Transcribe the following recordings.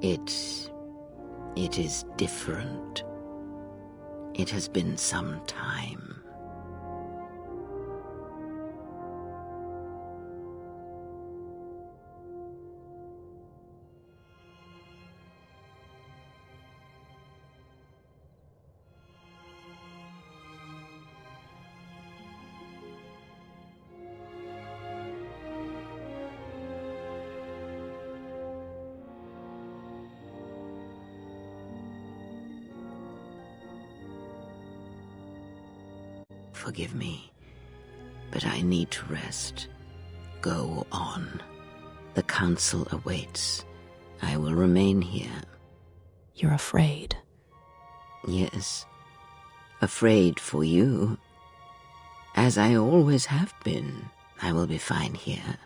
It is different. It has been some time. Forgive me, but I need to rest. Go on. The council awaits. I will remain here. You're afraid. Yes, afraid for you. As I always have been. I will be fine here.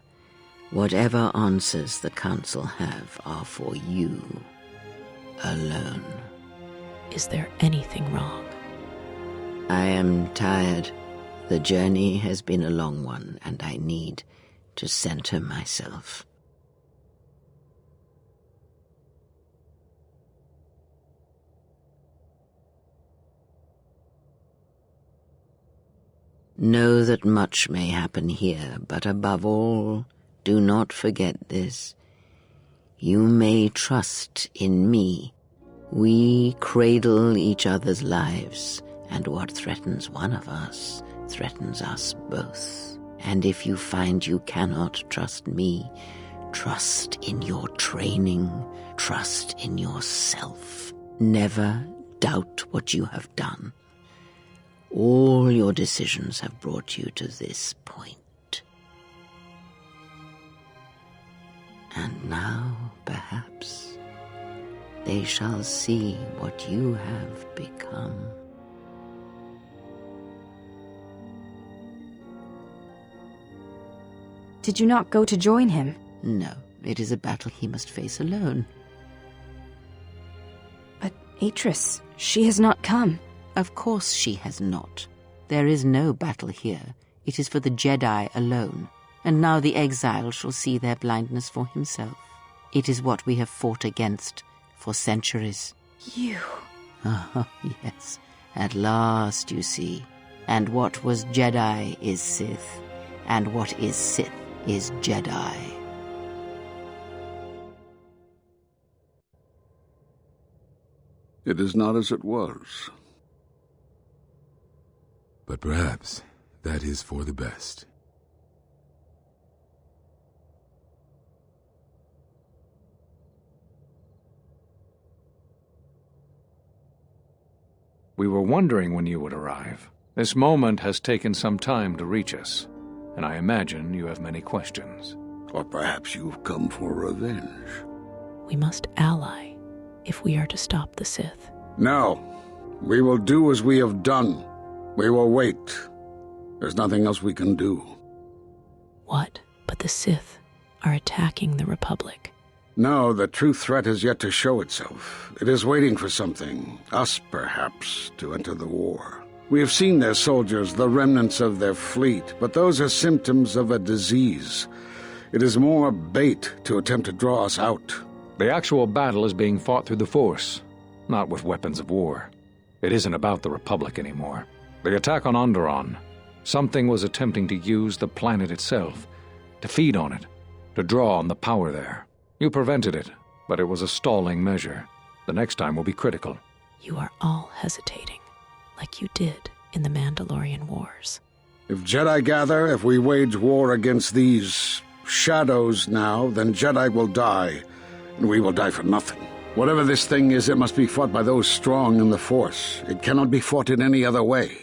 Whatever answers the council have are for you alone. Is there anything wrong? I am tired. The journey has been a long one, and I need to center myself. Know that much may happen here, but above all, do not forget this. You may trust in me. We cradle each other's lives, and what threatens one of us threatens us both. And if you find you cannot trust me, trust in your training, trust in yourself. Never doubt what you have done. All your decisions have brought you to this point. And now, perhaps, they shall see what you have become. Did you not go to join him? No, it is a battle he must face alone. But Atris, she has not come. Of course she has not. There is no battle here. It is for the Jedi alone. And now the Exile shall see their blindness for himself. It is what we have fought against for centuries. You... Oh, yes. At last, you see. And what was Jedi is Sith. And what is Sith is Jedi. It is not as it was. But perhaps that is for the best. We were wondering when you would arrive. This moment has taken some time to reach us, and I imagine you have many questions. Or perhaps you've come for revenge. We must ally if we are to stop the Sith. No. We will do as we have done. We will wait. There's nothing else we can do. What? But the Sith are attacking the Republic. No, the true threat is yet to show itself. It is waiting for something, us perhaps, to enter the war. We have seen their soldiers, the remnants of their fleet, but those are symptoms of a disease. It is more a bait to attempt to draw us out. The actual battle is being fought through the Force, not with weapons of war. It isn't about the Republic anymore. The attack on Onderon, something was attempting to use the planet itself, to feed on it, to draw on the power there. You prevented it, but it was a stalling measure. The next time will be critical. You are all hesitating, like you did in the Mandalorian Wars. If Jedi gather, if we wage war against these shadows now, then Jedi will die, and we will die for nothing. Whatever this thing is, it must be fought by those strong in the Force. It cannot be fought in any other way.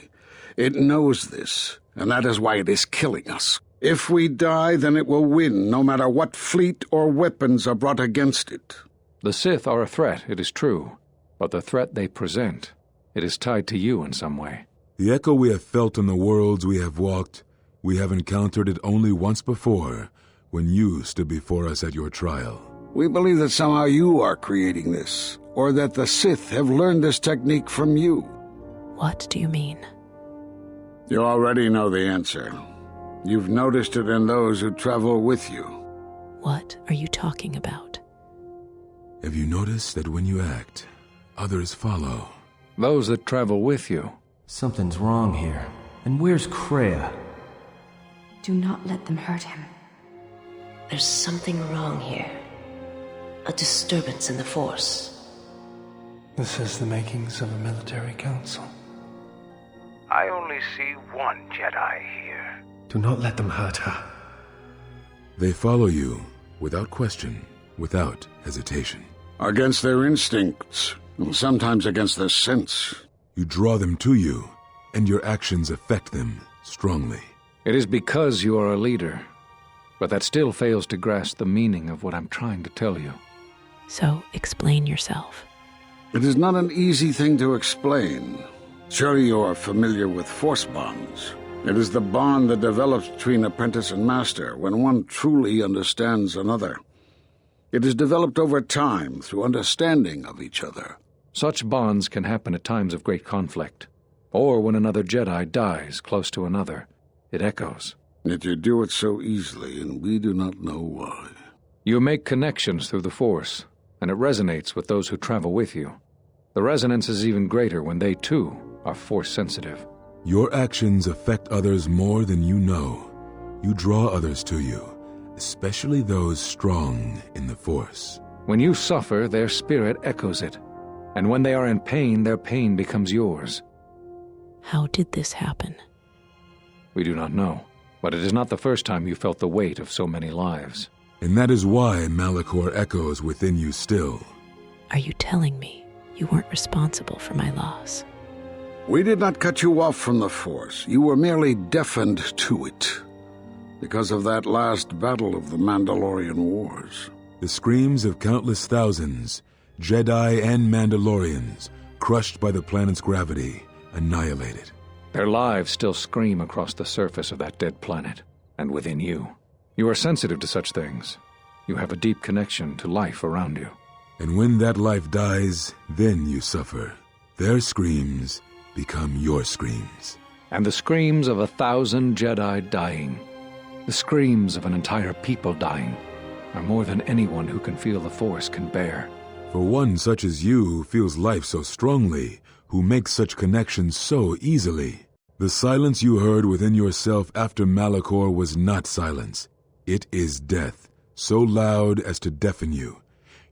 It knows this, and that is why it is killing us. If we die, then it will win, no matter what fleet or weapons are brought against it. The Sith are a threat, it is true, but the threat they present, it is tied to you in some way. The echo we have felt in the worlds we have walked, we have encountered it only once before, when you stood before us at your trial. We believe that somehow you are creating this, or that the Sith have learned this technique from you. What do you mean? You already know the answer. You've noticed it in those who travel with you. What are you talking about? Have you noticed that when you act, others follow? Those that travel with you. Something's wrong here. And where's Kreia? Do not let them hurt him. There's something wrong here. A disturbance in the Force. This is the makings of a military council. I only see one Jedi here. Do not let them hurt her. They follow you, without question, without hesitation. Against their instincts, and sometimes against their sense. You draw them to you, and your actions affect them strongly. It is because you are a leader, but that still fails to grasp the meaning of what I'm trying to tell you. So explain yourself. It is not an easy thing to explain. Surely you are familiar with force bonds. It is the bond that develops between apprentice and master when one truly understands another. It is developed over time through understanding of each other. Such bonds can happen at times of great conflict, or when another Jedi dies close to another. It echoes. Yet you do it so easily, and we do not know why. You make connections through the Force, and it resonates with those who travel with you. The resonance is even greater when they, too, are Force-sensitive. Your actions affect others more than you know. You draw others to you, especially those strong in the Force. When you suffer, their spirit echoes it, and when they are in pain, their pain becomes yours. How did this happen? We do not know, but it is not the first time you felt the weight of so many lives. And that is why Malachor echoes within you still. Are you telling me you weren't responsible for my loss? We did not cut you off from the Force. You were merely deafened to it. Because of that last battle of the Mandalorian Wars. The screams of countless thousands, Jedi and Mandalorians, crushed by the planet's gravity, annihilated. Their lives still scream across the surface of that dead planet, and within you. You are sensitive to such things. You have a deep connection to life around you. And when that life dies, then you suffer. Their screams become your screams. And the screams of 1,000 Jedi dying, the screams of an entire people dying, are more than anyone who can feel the Force can bear. For one such as you who feels life so strongly, who makes such connections so easily, the silence you heard within yourself after Malachor was not silence. It is death, so loud as to deafen you.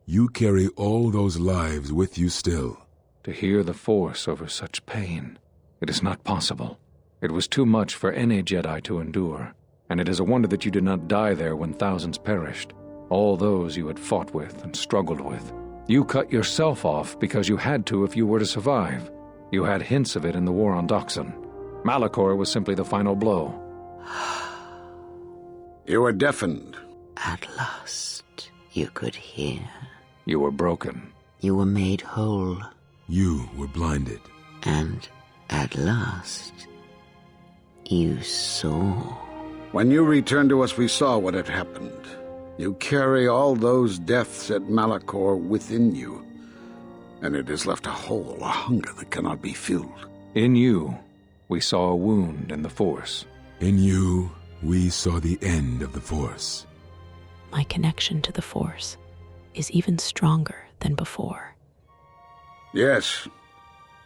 You carry all those lives with you still. To hear the Force over such pain, it is not possible. It was too much for any Jedi to endure, and it is a wonder that you did not die there when thousands perished, all those you had fought with and struggled with. You cut yourself off because you had to if you were to survive. You had hints of it in the war on Doxon. Malachor was simply the final blow. You were deafened. At last, you could hear. You were broken. You were made whole. You were blinded. And at last, you saw. When you returned to us, we saw what had happened. You carry all those deaths at Malachor within you, and it has left a hole, a hunger that cannot be filled. In you, we saw a wound in the Force. In you, we saw the end of the Force. My connection to the Force is even stronger than before. Yes,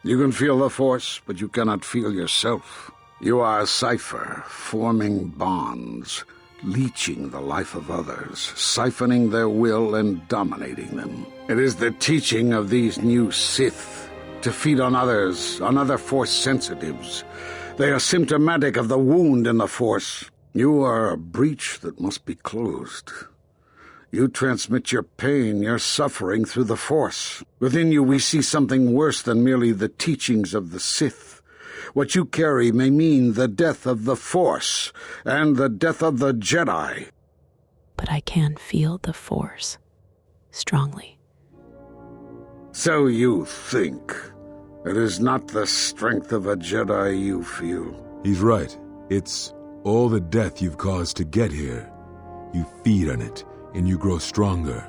you can feel the Force, but you cannot feel yourself. You are a cipher, forming bonds, leeching the life of others, siphoning their will and dominating them. It is the teaching of these new Sith to feed on others, on other Force sensitives. They are symptomatic of the wound in the Force. You are a breach that must be closed. You transmit your pain, your suffering through the Force. Within you we see something worse than merely the teachings of the Sith. What you carry may mean the death of the Force and the death of the Jedi. But I can feel the Force strongly. So you think. It is not the strength of a Jedi you feel. He's right. It's all the death you've caused to get here. You feed on it, and you grow stronger.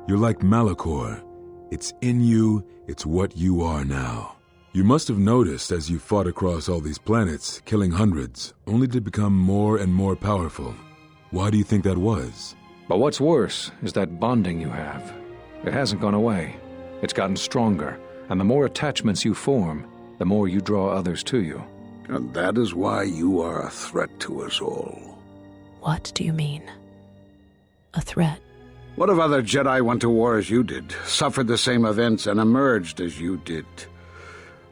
You're like Malachor. It's in you, it's what you are now. You must have noticed as you fought across all these planets, killing hundreds, only to become more and more powerful. Why do you think that was? But what's worse is that bonding you have. It hasn't gone away. It's gotten stronger, and the more attachments you form, the more you draw others to you. And that is why you are a threat to us all. What do you mean? A threat? What if other Jedi went to war as you did, suffered the same events, and emerged as you did?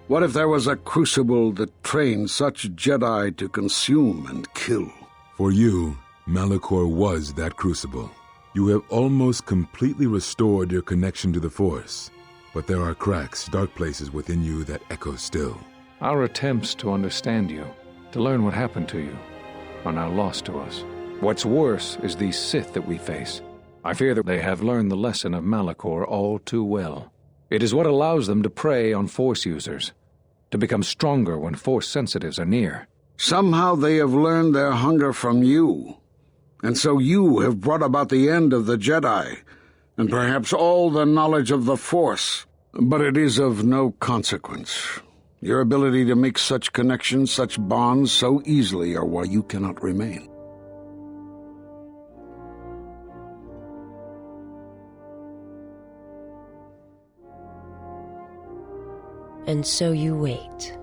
What if there was a crucible that trained such Jedi to consume and kill? For you, Malachor was that crucible. You have almost completely restored your connection to the Force, but there are cracks, dark places within you that echo still. Our attempts to understand you, to learn what happened to you, are now lost to us. What's worse is these Sith that we face. I fear that they have learned the lesson of Malachor all too well. It is what allows them to prey on Force users, to become stronger when Force sensitives are near. Somehow they have learned their hunger from you, and so you have brought about the end of the Jedi, and perhaps all the knowledge of the Force. But it is of no consequence. Your ability to make such connections, such bonds so easily are why you cannot remain. And so you wait,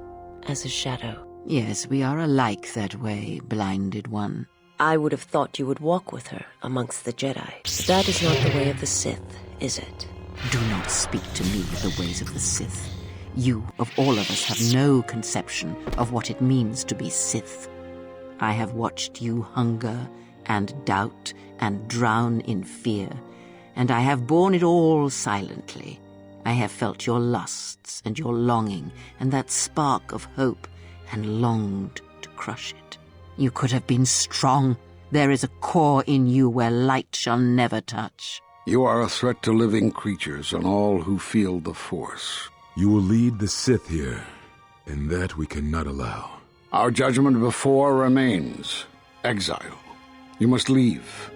as a shadow. Yes, we are alike that way, blinded one. I would have thought you would walk with her amongst the Jedi. But that is not the way of the Sith, is it? Do not speak to me of the ways of the Sith. You, of all of us, have no conception of what it means to be Sith. I have watched you hunger and doubt and drown in fear, and I have borne it all silently. I have felt your lusts and your longing and that spark of hope and longed to crush it. You could have been strong. There is a core in you where light shall never touch. You are a threat to living creatures and all who feel the Force. You will lead the Sith here, and that we cannot allow. Our judgment before remains. Exile. You must leave.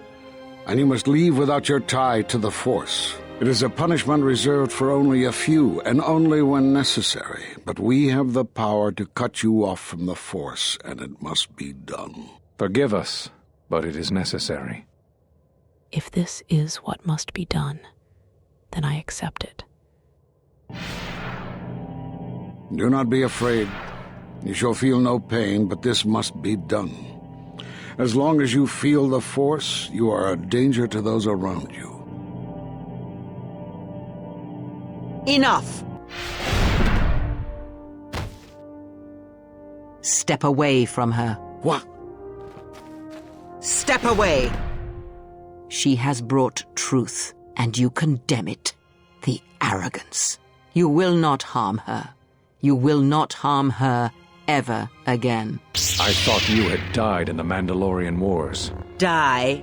And you must leave without your tie to the Force. It is a punishment reserved for only a few, and only when necessary. But we have the power to cut you off from the Force, and it must be done. Forgive us, but it is necessary. If this is what must be done, then I accept it. Do not be afraid. You shall feel no pain, but this must be done. As long as you feel the Force, you are a danger to those around you. Enough! Step away from her. What? Step away! She has brought truth, and you condemn it. The arrogance. You will not harm her. You will not harm her ever again. I thought you had died in the Mandalorian Wars. Die?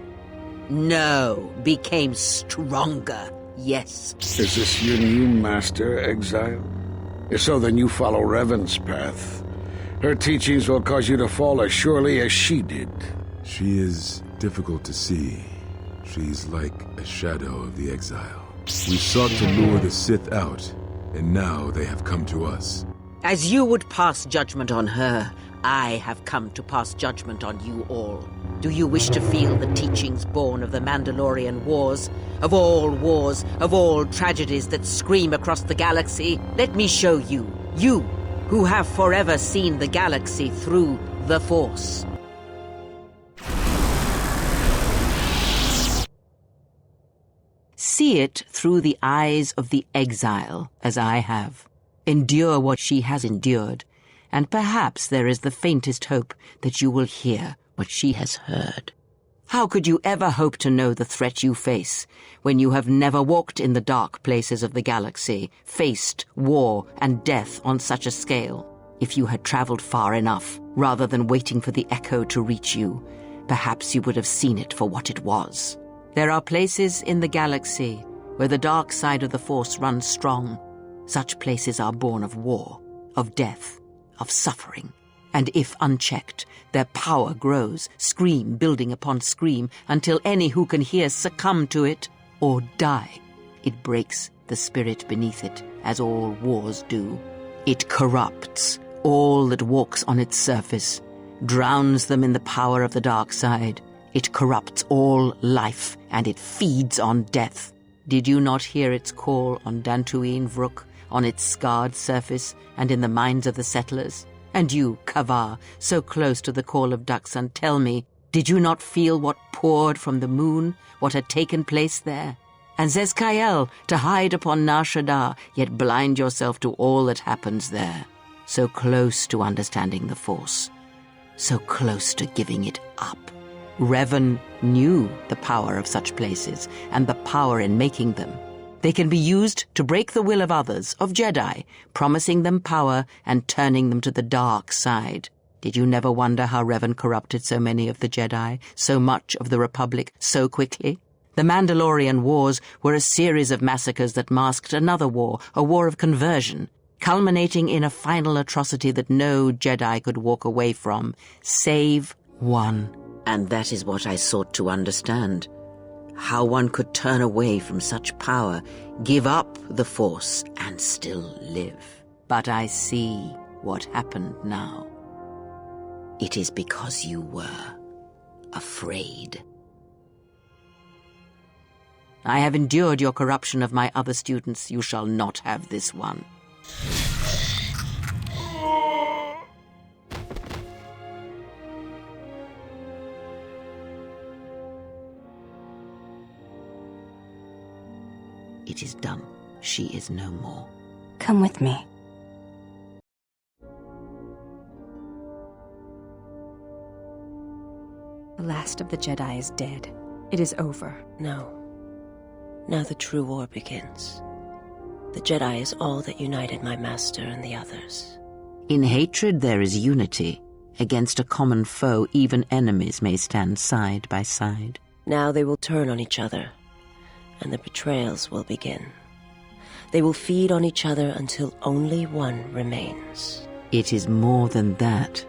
No. Became stronger. Yes. Is this your new master, Exile? If so, then you follow Revan's path. Her teachings will cause you to fall as surely as she did. She is difficult to see. She's like a shadow of the Exile. We sought to lure the Sith out, and now they have come to us. As you would pass judgment on her, I have come to pass judgment on you all. Do you wish to feel the teachings born of the Mandalorian Wars? Of all tragedies that scream across the galaxy? Let me show you. You, who have forever seen the galaxy through the Force. See it through the eyes of the Exile, as I have. Endure what she has endured, and perhaps there is the faintest hope that you will hear what she has heard. How could you ever hope to know the threat you face when you have never walked in the dark places of the galaxy, faced war and death on such a scale? If you had traveled far enough, rather than waiting for the echo to reach you, perhaps you would have seen it for what it was. There are places in the galaxy where the dark side of the Force runs strong. Such places are born of war, of death, of suffering. And if unchecked, their power grows, scream building upon scream, until any who can hear succumb to it or die. It breaks the spirit beneath it, as all wars do. It corrupts all that walks on its surface, drowns them in the power of the dark side. It corrupts all life, and it feeds on death. Did you not hear its call on Dantooine Vrook, on its scarred surface, and in the minds of the settlers? And you, Kavar, so close to the call of Daxan, tell me, did you not feel what poured from the moon, what had taken place there? And Zezkael, to hide upon Nar Shaddaa, yet blind yourself to all that happens there. So close to understanding the Force, so close to giving it up. Revan knew the power of such places, and the power in making them. They can be used to break the will of others, of Jedi, promising them power and turning them to the dark side. Did you never wonder how Revan corrupted so many of the Jedi, so much of the Republic, so quickly? The Mandalorian Wars were a series of massacres that masked another war, a war of conversion, culminating in a final atrocity that no Jedi could walk away from, save one. And that is what I sought to understand. How one could turn away from such power, give up the Force, and still live. But I see what happened now. It is because you were afraid. I have endured your corruption of my other students. You shall not have this one. It is done. She is no more. Come with me. The last of the Jedi is dead. It is over. No. Now the true war begins. The Jedi is all that united my master and the others. In hatred there is unity. Against a common foe, even enemies may stand side by side. Now they will turn on each other, and the betrayals will begin. They will feed on each other until only one remains. It is more than that.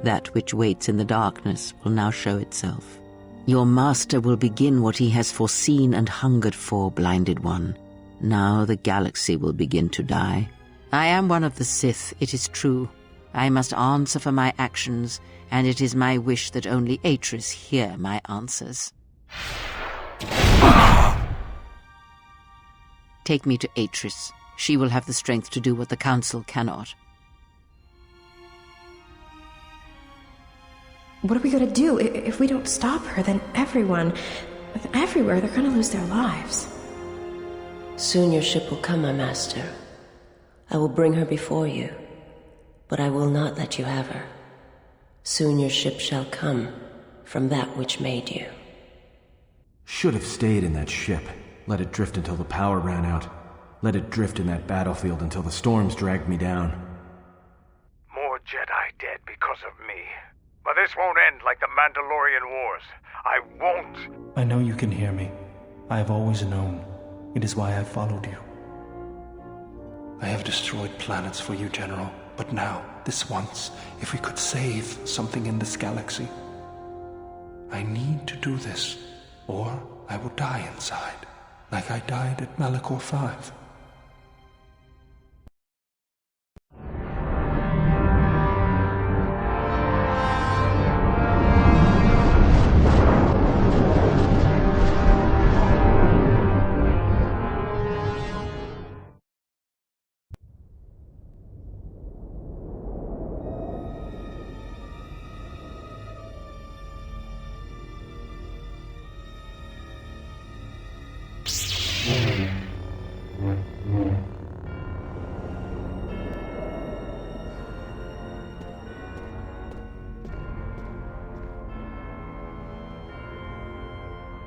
That which waits in the darkness will now show itself. Your master will begin what he has foreseen and hungered for, blinded one. Now the galaxy will begin to die. I am one of the Sith, it is true. I must answer for my actions, and it is my wish that only Atris hear my answers. Take me to Atris. She will have the strength to do what the Council cannot. What are we gonna do? If we don't stop her, then everyone, everywhere, they're gonna lose their lives. Soon your ship will come, my master. I will bring her before you, but I will not let you have her. Soon your ship shall come from that which made you. Should have stayed in that ship. Let it drift until the power ran out. Let it drift in that battlefield until the storms dragged me down. More Jedi dead because of me. But this won't end like the Mandalorian Wars. I won't. I know you can hear me. I have always known. It is why I followed you. I have destroyed planets for you, General. But now, this once, if we could save something in this galaxy. I need to do this, or I will die inside, like I died at Malachor 5.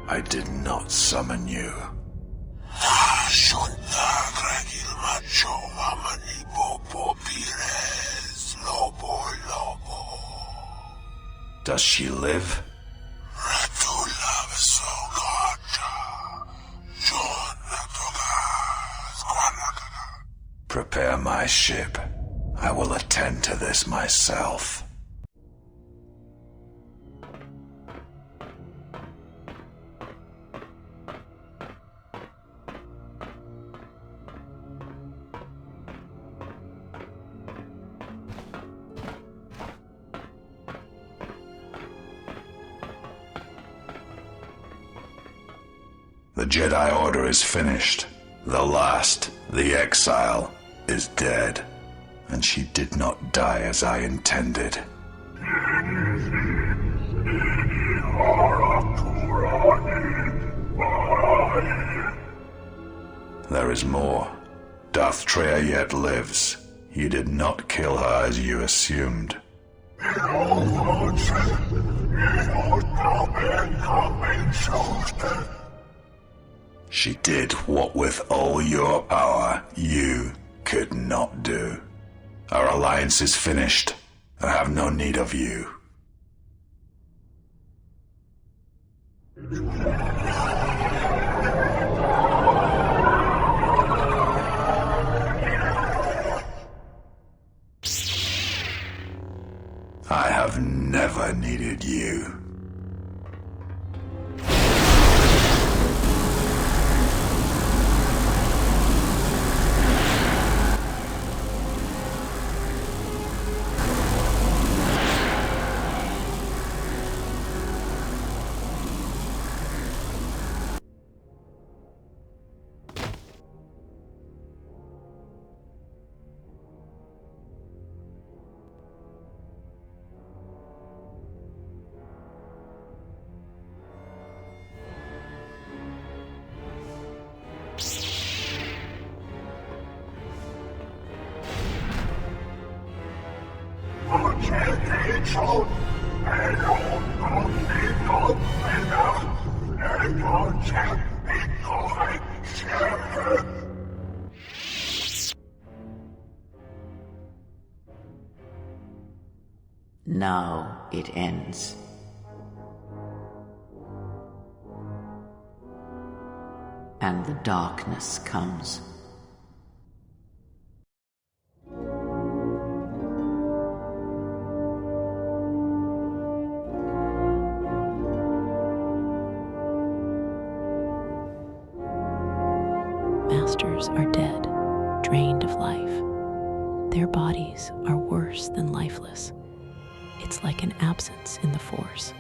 I did not summon you. Does she live? Prepare my ship. I will attend to this myself. The Jedi Order is finished. The last, the Exile, is dead. And she did not die as I intended. There is more. Darth Kreia yet lives. You did not kill her as you assumed. She did what with all your power you could not do. Our alliance is finished. I have no need of you. I have never needed you. Now it ends. And the darkness comes. Masters are dead, drained of life. Their bodies are worse than lifeless. It's like an absence in the Force.